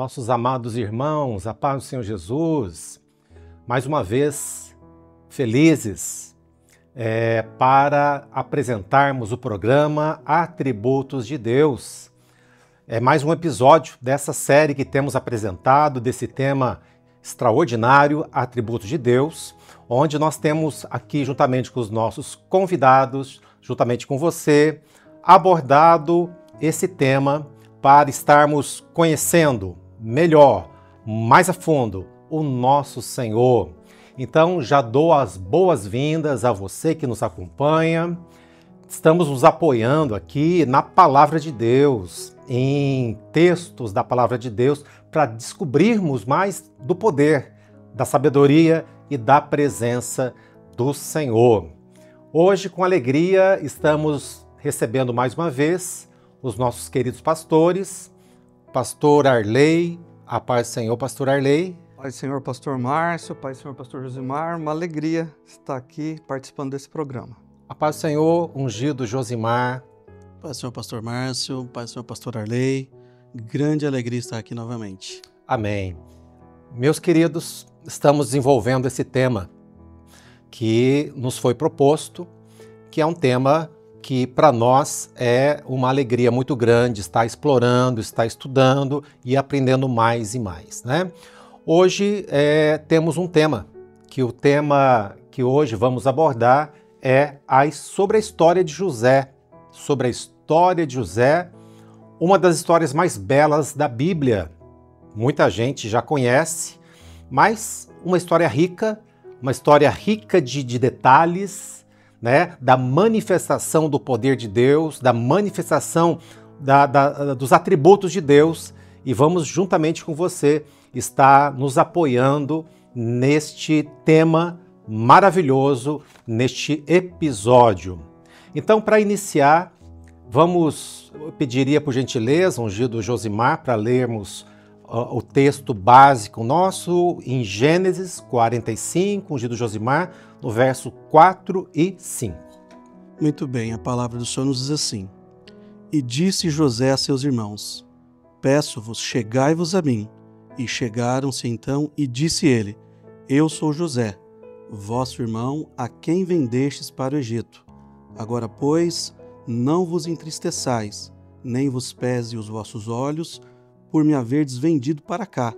nossos amados irmãos, a paz do Senhor Jesus, mais uma vez felizes para apresentarmos o programa Atributos de Deus. É mais um episódio dessa série que temos apresentado, desse tema extraordinário, Atributos de Deus, onde nós temos aqui, juntamente com os nossos convidados, juntamente com você, abordado esse tema para estarmos conhecendo melhor, mais a fundo, o nosso Senhor. Então, já dou as boas-vindas a você que nos acompanha. Estamos nos apoiando aqui na Palavra de Deus, em textos da Palavra de Deus, para descobrirmos mais do poder, da sabedoria e da presença do Senhor. Hoje, com alegria, estamos recebendo mais uma vez os nossos queridos pastores, Pastor Arley, a paz do Senhor, Pastor Arley. Pai do Senhor, Pastor Márcio, Pai do Senhor, Pastor Josimar, uma alegria estar aqui participando desse programa. A paz do Senhor, ungido Josimar. Pai do Senhor, Pastor Márcio, Pai do Senhor, Pastor Arley, grande alegria estar aqui novamente. Amém. Meus queridos, estamos desenvolvendo esse tema que nos foi proposto, que é um tema que para nós é uma alegria muito grande estar explorando, estar estudando e aprendendo mais e mais, né? Hoje temos um tema, que o tema que hoje vamos abordar é sobre a história de José. Sobre a história de José, uma das histórias mais belas da Bíblia. Muita gente já conhece, mas uma história rica de detalhes, né, da manifestação do poder de Deus, da manifestação dos atributos de Deus, e vamos juntamente com você estar nos apoiando neste tema maravilhoso, neste episódio. Então, para iniciar, eu pediria por gentileza, ungido Josimar, para lermos o texto básico nosso em Gênesis 45, ungido Josimar, no verso 4 e 5. Muito bem, a palavra do Senhor nos diz assim: E disse José a seus irmãos: Peço-vos, chegai-vos a mim. E chegaram-se então, e disse ele: Eu sou José, vosso irmão, a quem vendestes para o Egito. Agora, pois, não vos entristeçais, nem vos pese os vossos olhos, por me haverdes vendido para cá,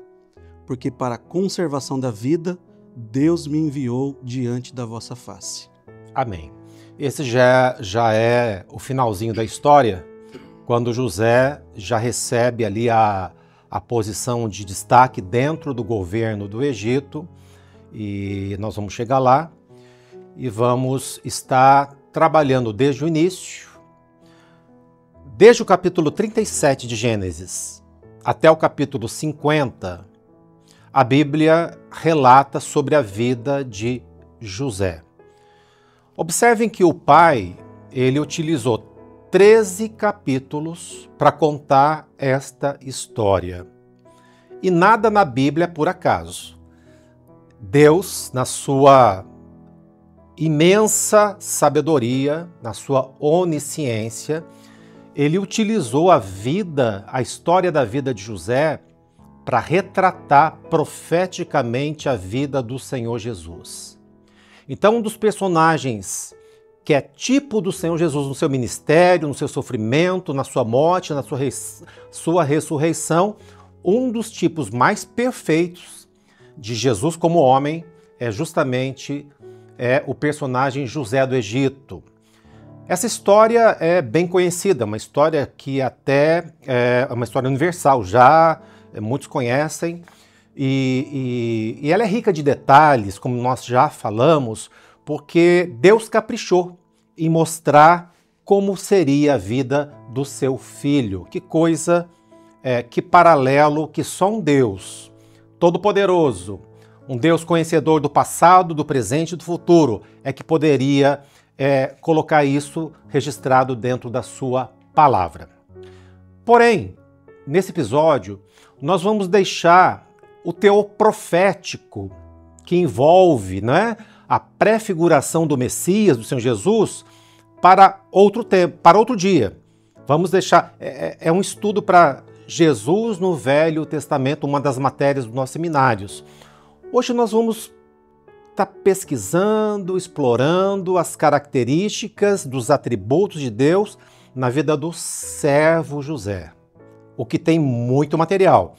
porque para a conservação da vida Deus me enviou diante da vossa face. Amém. Esse já é o finalzinho da história, quando José já recebe ali a posição de destaque dentro do governo do Egito, e nós vamos chegar lá e vamos estar trabalhando desde o início, desde o capítulo 37 de Gênesis até o capítulo 50, a Bíblia relata sobre a vida de José. Observem que o pai, ele utilizou 13 capítulos para contar esta história. E nada na Bíblia é por acaso. Deus, na sua imensa sabedoria, na sua onisciência, ele utilizou a história da vida de José para retratar profeticamente a vida do Senhor Jesus. Então, um dos personagens que é tipo do Senhor Jesus no seu ministério, no seu sofrimento, na sua morte, na sua ressurreição, um dos tipos mais perfeitos de Jesus como homem é justamente o personagem José do Egito. Essa história é bem conhecida, uma história que até é uma história universal, já muitos conhecem, e ela é rica de detalhes, como nós já falamos, porque Deus caprichou em mostrar como seria a vida do seu filho. Que coisa, que paralelo que só um Deus todo-poderoso, um Deus conhecedor do passado, do presente e do futuro, é que poderia colocar isso registrado dentro da sua palavra. Porém, nesse episódio, nós vamos deixar o teor profético que envolve, né, a prefiguração do Messias, do Senhor Jesus, para outro tempo, para outro dia. Vamos deixar, um estudo para Jesus no Velho Testamento, uma das matérias dos nossos seminários. Hoje nós vamos estar pesquisando, explorando as características dos atributos de Deus na vida do servo José, o que tem muito material.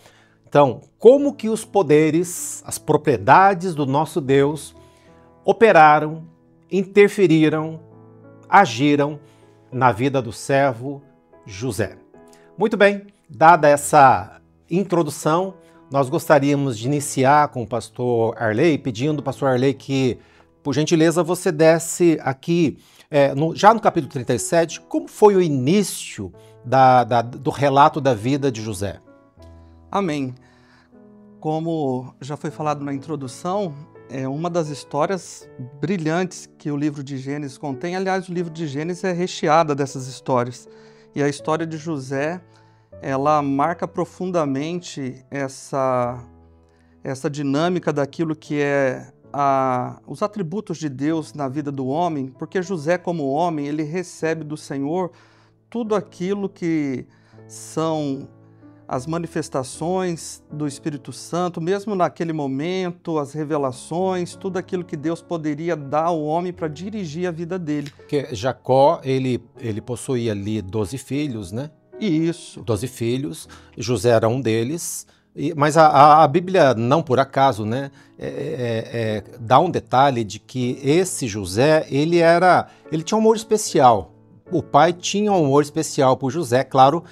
Então, como que os poderes, as propriedades do nosso Deus operaram, interferiram, agiram na vida do servo José. Muito bem, dada essa introdução, nós gostaríamos de iniciar com o pastor Arley, pedindo, pastor Arley, que, por gentileza, você desse aqui, já no capítulo 37, como foi o início do relato da vida de José. Amém. Como já foi falado na introdução, é uma das histórias brilhantes que o livro de Gênesis contém. Aliás, o livro de Gênesis é recheado dessas histórias. E a história de José, ela marca profundamente essa dinâmica daquilo que é os atributos de Deus na vida do homem, porque José, como homem, ele recebe do Senhor tudo aquilo que são as manifestações do Espírito Santo, mesmo naquele momento, as revelações, tudo aquilo que Deus poderia dar ao homem para dirigir a vida dele. Porque Jacó, ele possuía ali 12 filhos, né? Isso. 12 filhos, José era um deles, mas a Bíblia, não por acaso, né, dá um detalhe de que esse José, ele tinha um amor especial. O pai tinha um amor especial por José, claro,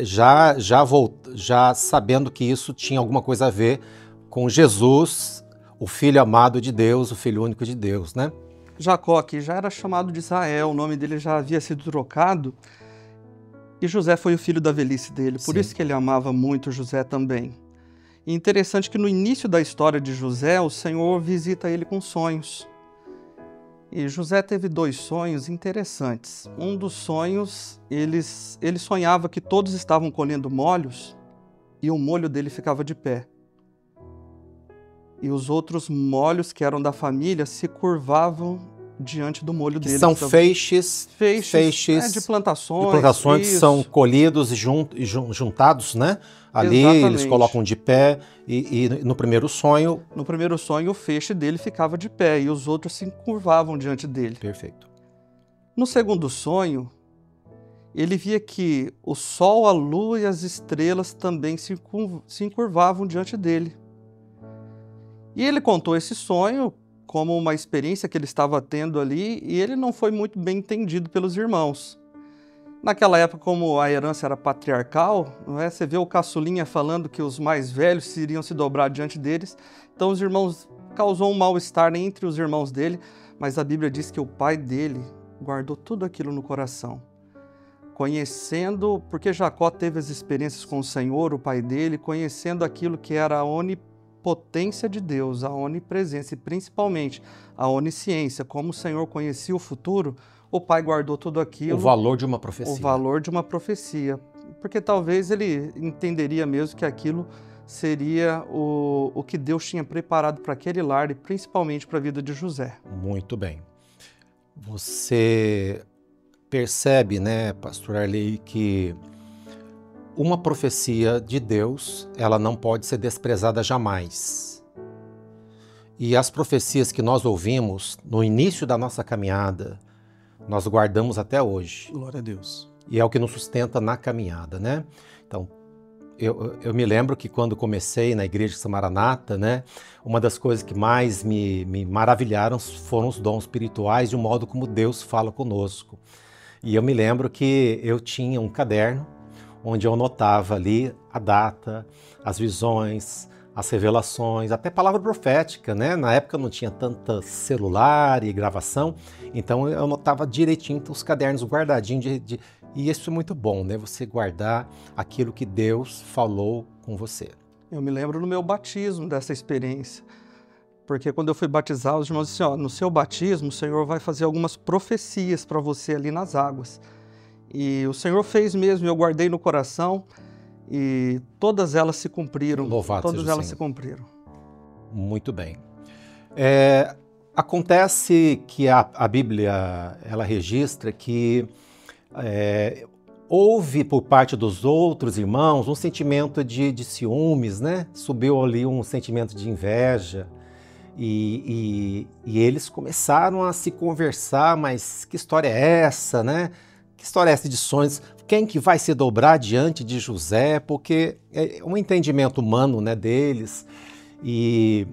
já sabendo que isso tinha alguma coisa a ver com Jesus, o filho amado de Deus, o filho único de Deus, né? Jacó aqui já era chamado de Israel, o nome dele já havia sido trocado, e José foi o filho da velhice dele, por Sim. isso que ele amava muito José também. E interessante que no início da história de José, o Senhor visita ele com sonhos. E José teve 2 sonhos interessantes. Um dos sonhos, ele sonhava que todos estavam colhendo molhos e o molho dele ficava de pé. E os outros molhos que eram da família se curvavam diante do molho dele. São feixes de plantações. De plantações que isso. são colhidos e juntados, né? Ali Exatamente. eles colocam de pé e no primeiro sonho... No primeiro sonho, o feixe dele ficava de pé e os outros se curvavam diante dele. Perfeito. No segundo sonho, ele via que o sol, a lua e as estrelas também se encurvavam diante dele. E ele contou esse sonho como uma experiência que ele estava tendo ali e ele não foi muito bem entendido pelos irmãos. Naquela época, como a herança era patriarcal, não é? Você vê o caçulinha falando que os mais velhos iriam se dobrar diante deles, então os irmãos causou um mal-estar entre os irmãos dele, mas a Bíblia diz que o pai dele guardou tudo aquilo no coração. Conhecendo, porque Jacó teve as experiências com o Senhor, o pai dele, conhecendo aquilo que era a onipotência de Deus, a onipresença e principalmente a onisciência, como o Senhor conhecia o futuro, o pai guardou tudo aquilo. O valor de uma profecia. O valor de uma profecia. Porque talvez ele entenderia mesmo que aquilo seria o que Deus tinha preparado para aquele lar e principalmente para a vida de José. Muito bem. Você percebe, né, pastor Arley, que uma profecia de Deus, ela não pode ser desprezada jamais. E as profecias que nós ouvimos no início da nossa caminhada, nós guardamos até hoje. Glória a Deus. E é o que nos sustenta na caminhada, né? Então, eu me lembro que quando comecei na Igreja de Maranata, né, uma das coisas que mais me maravilharam foram os dons espirituais e o modo como Deus fala conosco. E eu me lembro que eu tinha um caderno onde eu anotava ali a data, as visões, as revelações, até palavra profética, né? Na época não tinha tanta celular e gravação, então eu anotava direitinho os cadernos guardadinhos e isso é muito bom, né? Você guardar aquilo que Deus falou com você. Eu me lembro no meu batismo dessa experiência, porque quando eu fui batizar, os irmãos disseram, no seu batismo o Senhor vai fazer algumas profecias para você ali nas águas. E o Senhor fez mesmo, eu guardei no coração e todas elas se cumpriram. Louvado todas seja o elas Senhor. se cumpriram. Muito bem. Acontece que a Bíblia ela registra que houve por parte dos outros irmãos um sentimento de ciúmes, né? Subiu ali um sentimento de inveja. E eles começaram a se conversar, mas que história é essa, né? Que história é essa de sonhos? Quem que vai se dobrar diante de José? Porque é um entendimento humano, né, deles. E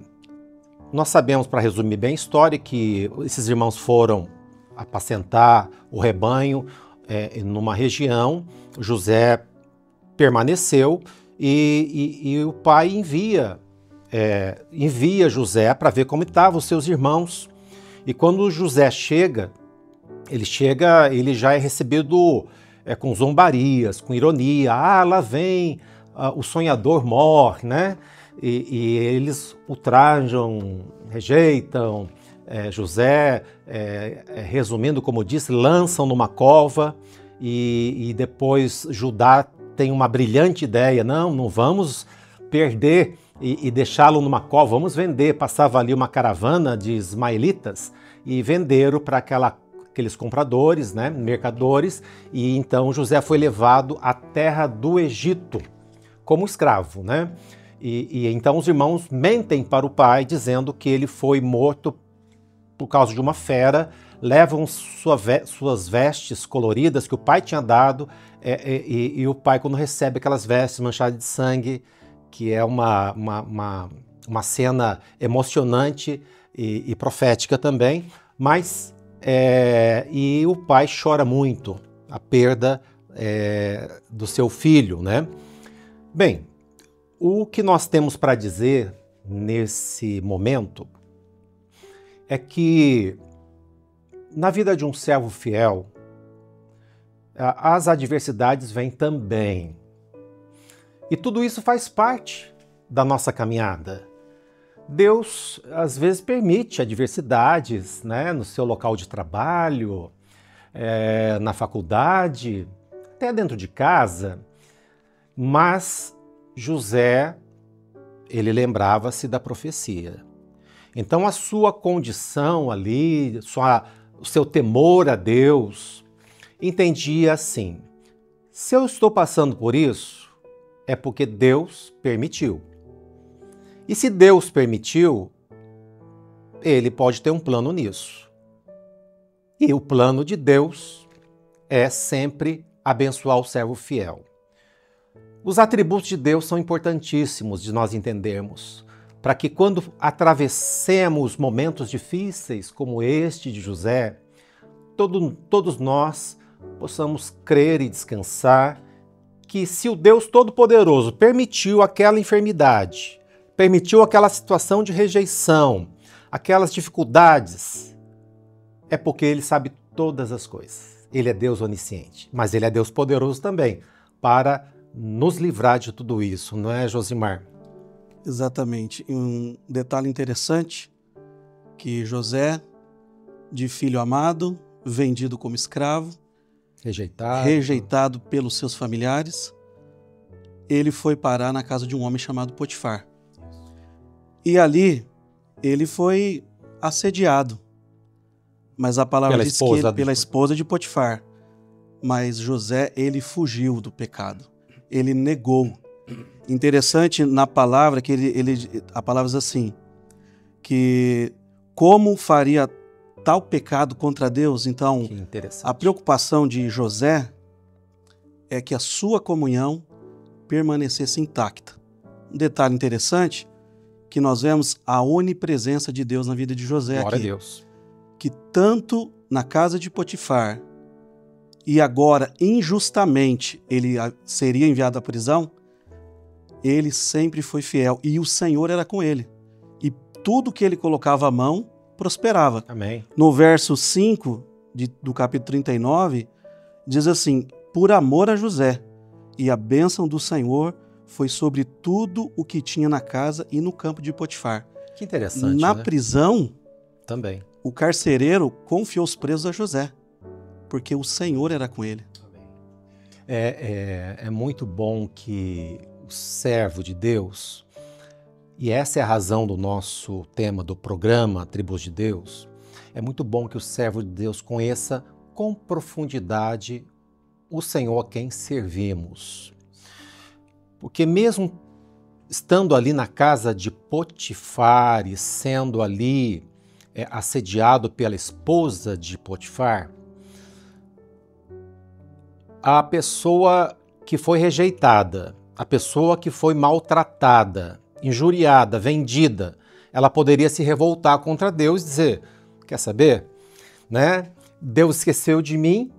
nós sabemos, para resumir bem a história, que esses irmãos foram apacentar o rebanho numa região. José permaneceu e o pai envia José para ver como estavam os seus irmãos. E quando José chega, ele já é recebido com zombarias, com ironia. Ah, lá vem, o sonhador morre, né? E eles ultrajam, rejeitam José, resumindo, como disse, lançam numa cova e depois Judá tem uma brilhante ideia. Não vamos perder e deixá-lo numa cova, vamos vender. Passava ali uma caravana de ismaelitas e venderam para aqueles compradores, né, mercadores, e então José foi levado à terra do Egito como escravo, né? E então os irmãos mentem para o pai, dizendo que ele foi morto por causa de uma fera, levam suas vestes coloridas que o pai tinha dado, e o pai, quando recebe aquelas vestes manchadas de sangue, que é uma cena emocionante e profética também, mas e o pai chora muito a perda do seu filho, né? Bem, o que nós temos para dizer nesse momento é que na vida de um servo fiel, as adversidades vêm também. E tudo isso faz parte da nossa caminhada. Deus, às vezes, permite adversidades, né, no seu local de trabalho, na faculdade, até dentro de casa. Mas José, ele lembrava-se da profecia. Então a sua condição ali, o seu temor a Deus, entendia assim: se eu estou passando por isso, é porque Deus permitiu. E se Deus permitiu, ele pode ter um plano nisso. E o plano de Deus é sempre abençoar o servo fiel. Os atributos de Deus são importantíssimos de nós entendermos, para que quando atravessemos momentos difíceis como este de José, todos nós possamos crer e descansar que se o Deus Todo-Poderoso permitiu aquela enfermidade, permitiu aquela situação de rejeição, aquelas dificuldades, é porque Ele sabe todas as coisas. Ele é Deus onisciente, mas Ele é Deus poderoso também para nos livrar de tudo isso, não é, Josimar? Exatamente. E um detalhe interessante, que José, de filho amado, vendido como escravo, rejeitado pelos seus familiares, ele foi parar na casa de um homem chamado Potifar. E ali ele foi assediado, mas a palavra diz que pela esposa de Potifar. Mas José, ele fugiu do pecado. Ele negou. Interessante na palavra que a palavra diz assim, que como faria tal pecado contra Deus? Então, a preocupação de José é que a sua comunhão permanecesse intacta. Um detalhe interessante, que nós vemos a onipresença de Deus na vida de José aqui. Glória a Deus. Que tanto na casa de Potifar e agora, injustamente, ele seria enviado à prisão, ele sempre foi fiel e o Senhor era com ele. E tudo que ele colocava a mão prosperava. Amém. No verso 5 do capítulo 39, diz assim: por amor a José, e a bênção do Senhor foi sobre tudo o que tinha na casa e no campo de Potifar. Que interessante, Na né? prisão, Também. o carcereiro confiou os presos a José, porque o Senhor era com ele. É muito bom que o servo de Deus, e essa é a razão do nosso tema do programa Tribos de Deus, é muito bom que o servo de Deus conheça com profundidade o Senhor a quem servimos. Porque mesmo estando ali na casa de Potifar e sendo ali assediado pela esposa de Potifar, a pessoa que foi rejeitada, a pessoa que foi maltratada, injuriada, vendida, ela poderia se revoltar contra Deus e dizer, quer saber? Né? Deus esqueceu de mim,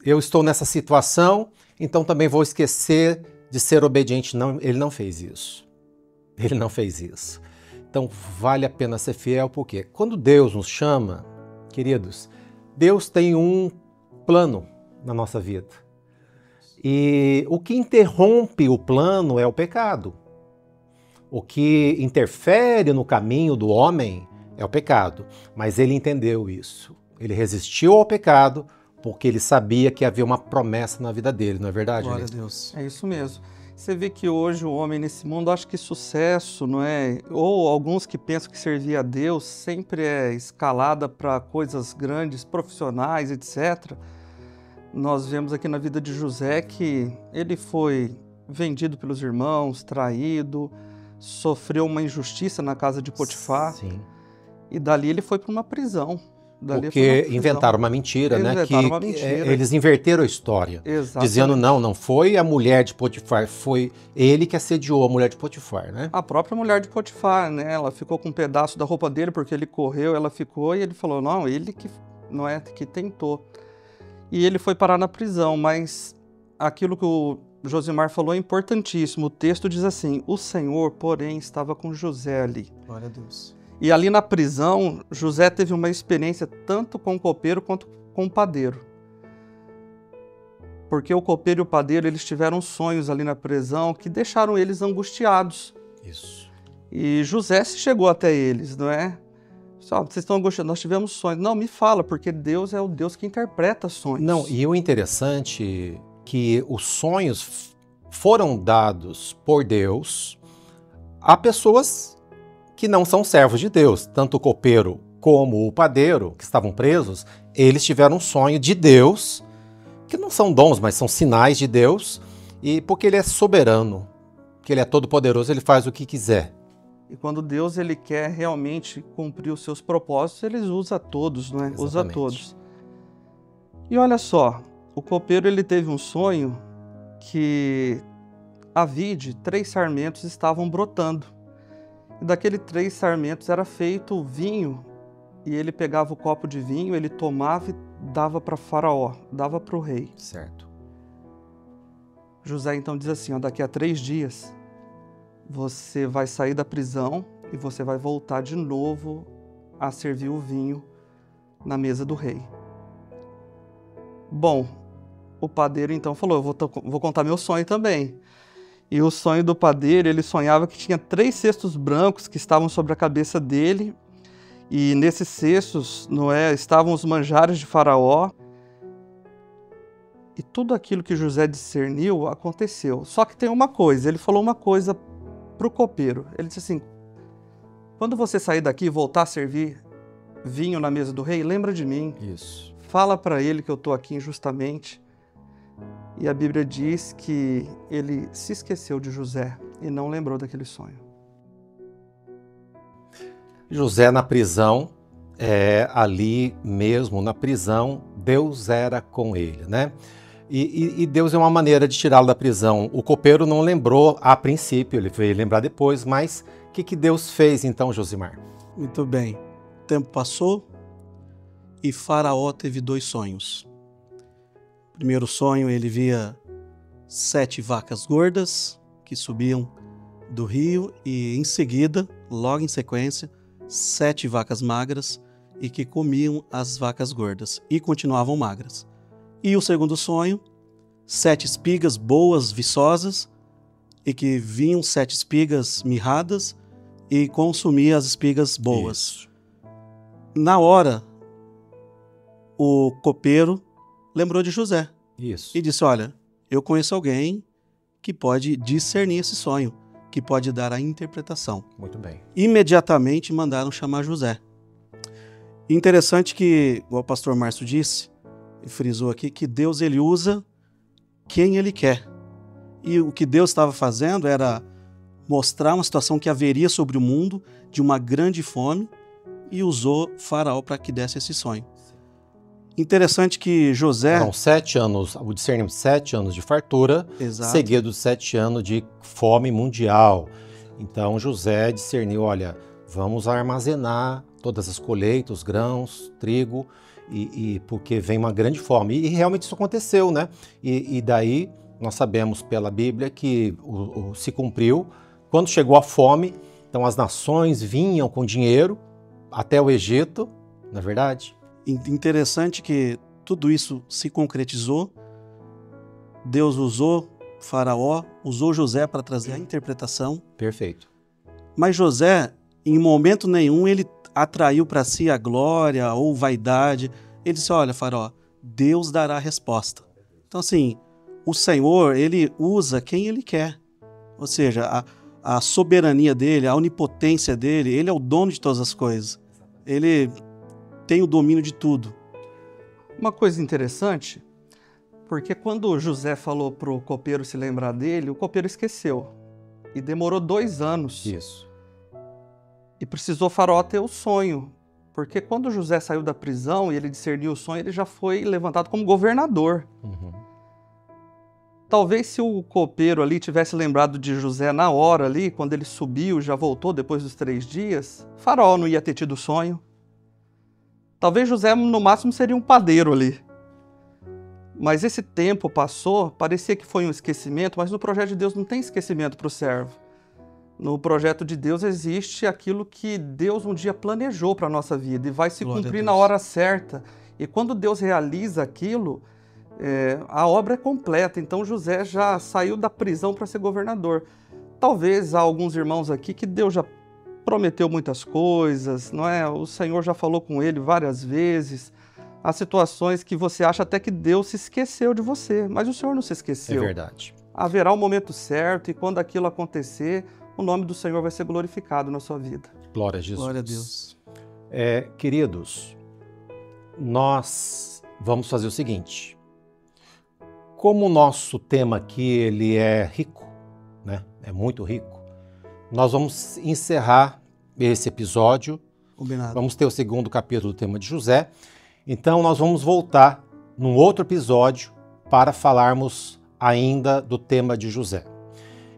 eu estou nessa situação, então também vou esquecer de ser obediente. Não, ele não fez isso. Ele não fez isso. Então vale a pena ser fiel, porque quando Deus nos chama, queridos, Deus tem um plano na nossa vida. E o que interrompe o plano é o pecado. O que interfere no caminho do homem é o pecado. Mas ele entendeu isso. Ele resistiu ao pecado porque ele sabia que havia uma promessa na vida dele, não é verdade? Glória a Deus. É isso mesmo. Você vê que hoje o homem nesse mundo acha que sucesso, não é? Ou alguns que pensam que servir a Deus sempre é escalada para coisas grandes, profissionais, etc. Nós vemos aqui na vida de José que ele foi vendido pelos irmãos, traído, sofreu uma injustiça na casa de Potifar. Sim. E dali ele foi para uma prisão. Porque inventaram uma mentira, né? Eles inverteram a história. Exatamente. Dizendo, não foi a mulher de Potifar, foi ele que assediou a mulher de Potifar, né? A própria mulher de Potifar, né? Ela ficou com um pedaço da roupa dele porque ele correu, ela ficou e ele falou, não, ele que não é que tentou. E ele foi parar na prisão, mas aquilo que o Josimar falou é importantíssimo. O texto diz assim, o Senhor, porém, estava com José ali. Glória a Deus. E ali na prisão, José teve uma experiência tanto com o copeiro quanto com o padeiro. Porque o copeiro e o padeiro, eles tiveram sonhos ali na prisão que deixaram eles angustiados. Isso. E José se chegou até eles, não é? Só, vocês estão angustiados, nós tivemos sonhos. Não, me fala, porque Deus é o Deus que interpreta sonhos. Não, e o interessante é que os sonhos foram dados por Deus a pessoas que não são servos de Deus. Tanto o copeiro como o padeiro, que estavam presos, eles tiveram um sonho de Deus, que não são dons, mas são sinais de Deus, e porque ele é soberano, que ele é todo-poderoso, ele faz o que quiser. E quando Deus ele quer realmente cumprir os seus propósitos, ele usa todos, não é? Exatamente. Usa todos. E olha só, o copeiro ele teve um sonho que a vide, 3 sarmentos estavam brotando. E daqueles 3 sarmentos era feito vinho, e ele pegava o copo de vinho, ele tomava e dava para Faraó, dava para o rei. Certo. José então diz assim, ó, daqui a 3 dias, você vai sair da prisão e você vai voltar de novo a servir o vinho na mesa do rei. Bom, o padeiro então falou, eu vou contar meu sonho também. E o sonho do padeiro, ele sonhava que tinha 3 cestos brancos que estavam sobre a cabeça dele. E nesses cestos, estavam os manjares de Faraó. E tudo aquilo que José discerniu aconteceu. Só que tem uma coisa, ele falou uma coisa para o copeiro. Ele disse assim, quando você sair daqui e voltar a servir vinho na mesa do rei, lembra de mim. Isso. Fala para ele que eu estou aqui injustamente. E a Bíblia diz que ele se esqueceu de José e não lembrou daquele sonho. José na prisão, ali mesmo na prisão, Deus era com ele, né? E Deus é uma maneira de tirá-lo da prisão. O copeiro não lembrou a princípio, ele veio lembrar depois, mas o que Deus fez então, Josimar? Muito bem. O tempo passou e Faraó teve 2 sonhos. Primeiro sonho, ele via 7 vacas gordas que subiam do rio e em seguida, logo em sequência, 7 vacas magras e que comiam as vacas gordas e continuavam magras. E o segundo sonho, 7 espigas boas, viçosas e que vinham 7 espigas mirradas e consumia as espigas boas. Isso. Na hora, o copeiro lembrou de José. Isso. E disse, olha, eu conheço alguém que pode discernir esse sonho, que pode dar a interpretação. Muito bem. Imediatamente mandaram chamar José. Interessante que, igual o pastor Márcio disse, frisou aqui que Deus ele usa quem ele quer. E o que Deus estava fazendo era mostrar uma situação que haveria sobre o mundo de uma grande fome e usou Faraó para que desse esse sonho. Interessante que José... São 7 anos, o discernimento, 7 anos de fartura, Exato. seguido de 7 anos de fome mundial. Então José discerniu, olha, vamos armazenar todas as colheitas, os grãos, trigo, e porque vem uma grande fome. E realmente isso aconteceu, né? E daí nós sabemos pela Bíblia que se cumpriu. Quando chegou a fome, então as nações vinham com dinheiro até o Egito, não é verdade? Interessante que tudo isso se concretizou. Deus usou Faraó, usou José para trazer a interpretação. Perfeito. Mas José, em momento nenhum, ele atraiu para si a glória ou vaidade. Ele disse, olha, Faraó, Deus dará a resposta. Então, assim, o Senhor, ele usa quem ele quer. Ou seja, a soberania dele, a onipotência dele, ele é o dono de todas as coisas. Ele tem o domínio de tudo. Uma coisa interessante, porque quando José falou para o copeiro se lembrar dele, o copeiro esqueceu. E demorou 2 anos. Isso. E precisou Faraó ter o sonho. Porque quando José saiu da prisão e ele discerniu o sonho, ele já foi levantado como governador. Uhum. Talvez se o copeiro ali tivesse lembrado de José na hora ali, quando ele subiu, já voltou depois dos 3 dias, Faraó não ia ter tido o sonho. Talvez José, no máximo, seria um padeiro ali. Mas esse tempo passou, parecia que foi um esquecimento, mas no projeto de Deus não tem esquecimento para o servo. No projeto de Deus existe aquilo que Deus um dia planejou para a nossa vida e vai se cumprir na hora certa. E quando Deus realiza aquilo, a obra é completa. Então José já saiu da prisão para ser governador. Talvez há alguns irmãos aqui que Deus já prometeu muitas coisas, não é? O Senhor já falou com ele várias vezes. Há situações que você acha até que Deus se esqueceu de você, mas o Senhor não se esqueceu. É verdade. Haverá um momento certo e quando aquilo acontecer, o nome do Senhor vai ser glorificado na sua vida. Glória a Jesus. Glória a Deus. Queridos, nós vamos fazer o seguinte. Como o nosso tema aqui ele é rico, né? É muito rico. Nós vamos encerrar esse episódio. Combinado. Vamos ter o 2º capítulo do tema de José. Então nós vamos voltar num outro episódio para falarmos ainda do tema de José.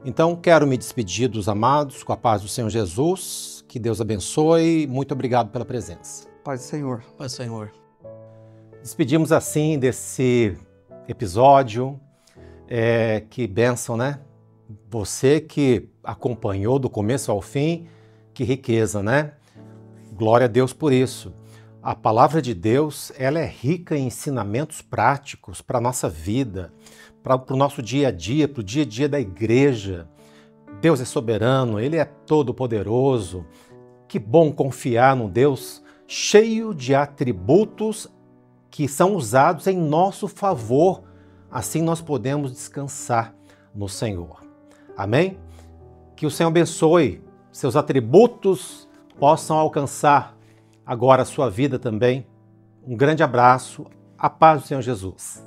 Então quero me despedir dos amados com a paz do Senhor Jesus. Que Deus abençoe. Muito obrigado pela presença. Paz do Senhor. Pai Senhor. Despedimos assim desse episódio. Que bênção, né? Você que acompanhou do começo ao fim, que riqueza, né? Glória a Deus por isso. A palavra de Deus, ela é rica em ensinamentos práticos para a nossa vida, para o nosso dia a dia, para o dia a dia da igreja. Deus é soberano, Ele é todo-poderoso. Que bom confiar num Deus cheio de atributos que são usados em nosso favor. Assim nós podemos descansar no Senhor. Amém? Que o Senhor abençoe, seus atributos possam alcançar agora a sua vida também. Um grande abraço, a paz do Senhor Jesus.